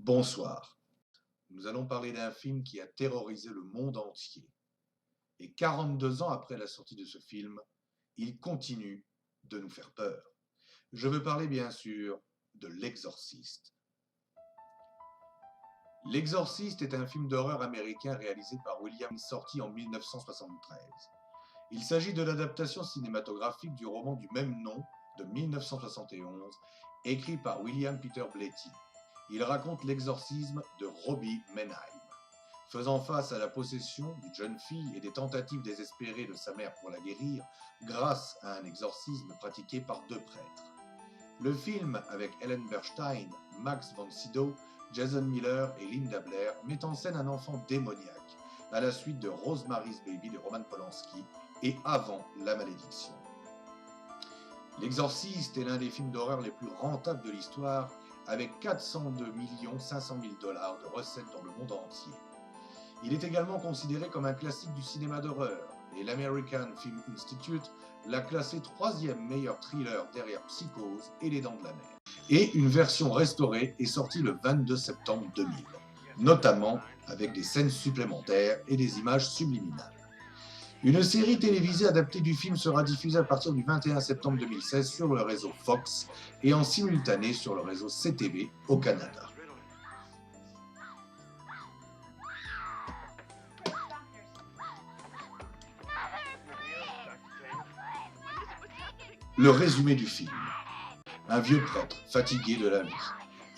Bonsoir. Nous allons parler d'un film qui a terrorisé le monde entier. Et 42 ans après la sortie de ce film, il continue de nous faire peur. Je veux parler bien sûr de L'Exorciste. L'Exorciste est un film d'horreur américain réalisé par William, sorti en 1973. Il s'agit de l'adaptation cinématographique du roman du même nom de 1971, écrit par William Peter Blatty. Il raconte l'exorcisme de Robbie Mannheim. Faisant face à la possession d'une jeune fille et des tentatives désespérées de sa mère pour la guérir, grâce à un exorcisme pratiqué par deux prêtres. Le film, avec Ellen Burstyn, Max von Sydow, Jason Miller et Linda Blair, met en scène un enfant démoniaque, à la suite de Rosemary's Baby de Roman Polanski et avant La Malédiction. L'Exorciste est l'un des films d'horreur les plus rentables de l'histoire, avec 402 500 000 $ de recettes dans le monde entier. Il est également considéré comme un classique du cinéma d'horreur, et l'American Film Institute l'a classé 3e meilleur thriller derrière Psychose et Les Dents de la Mer. Et une version restaurée est sortie le 22 septembre 2000, notamment avec des scènes supplémentaires et des images subliminales. Une série télévisée adaptée du film sera diffusée à partir du 21 septembre 2016 sur le réseau Fox et en simultané sur le réseau CTV au Canada. Le résumé du film. Un vieux prêtre, fatigué de la vie.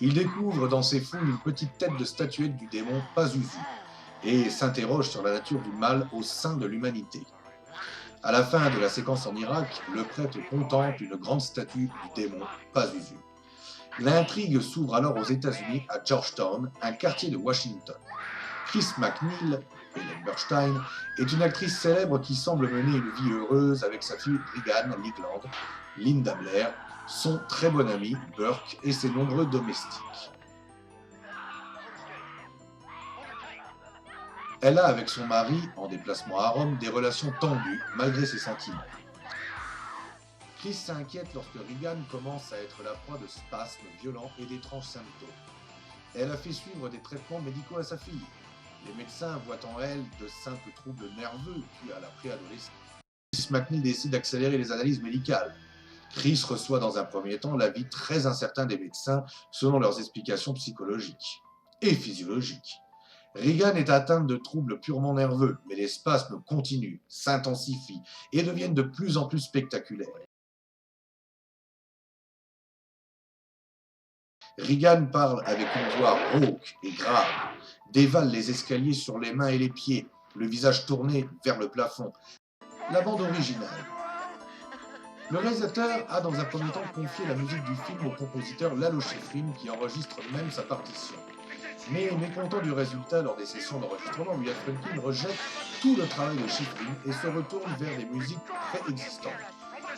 Il découvre dans ses fouilles une petite tête de statuette du démon Pazuzu et s'interroge sur la nature du mal au sein de l'humanité. À la fin de la séquence en Irak, le prêtre contemple une grande statue du démon Pazuzu. L'intrigue s'ouvre alors aux États-Unis, à Georgetown, un quartier de Washington. Chris MacNeil, Ellen Burstyn, est une actrice célèbre qui semble mener une vie heureuse avec sa fille Regan Leigland, Linda Blair, son très bon ami Burke et ses nombreux domestiques. Elle a avec son mari, en déplacement à Rome, des relations tendues malgré ses sentiments. Chris s'inquiète lorsque Regan commence à être la proie de spasmes violents et d'étranges symptômes. Elle a fait suivre des traitements médicaux à sa fille. Les médecins voient en elle de simples troubles nerveux dus à la préadolescence. Chris MacNeil décide d'accélérer les analyses médicales. Chris reçoit dans un premier temps l'avis très incertain des médecins selon leurs explications psychologiques et physiologiques. Regan est atteinte de troubles purement nerveux, mais les spasmes continuent, s'intensifient et deviennent de plus en plus spectaculaires. Regan parle avec une voix rauque et grave, dévale les escaliers sur les mains et les pieds, le visage tourné vers le plafond. La bande originale. Le réalisateur a dans un premier temps confié la musique du film au compositeur Lalo Schifrin qui enregistre même sa partition. Mais mécontent du résultat lors des sessions d'enregistrement, William Friedkin rejette tout le travail de Schifrin et se retourne vers des musiques préexistantes.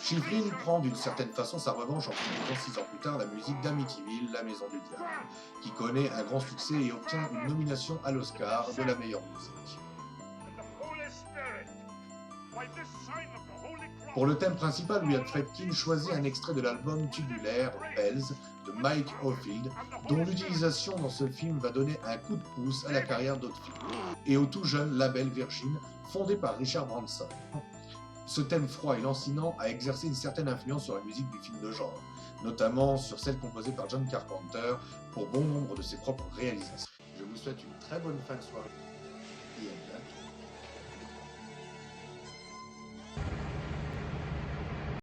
Schifrin prend d'une certaine façon sa revanche en composant 6 ans plus tard la musique d'Amityville, La Maison du Diable, qui connaît un grand succès et obtient une nomination à l'Oscar de la meilleure musique. Pour le thème principal, William Friedkin choisit un extrait de l'album tubulaire Bells de Mike Oldfield, dont l'utilisation dans ce film va donner un coup de pouce à la carrière d'Oldfield et au tout jeune label Virgin, fondé par Richard Branson. Ce thème froid et lancinant a exercé une certaine influence sur la musique du film de genre, notamment sur celle composée par John Carpenter pour bon nombre de ses propres réalisations. Je vous souhaite une très bonne fin de soirée et à bientôt.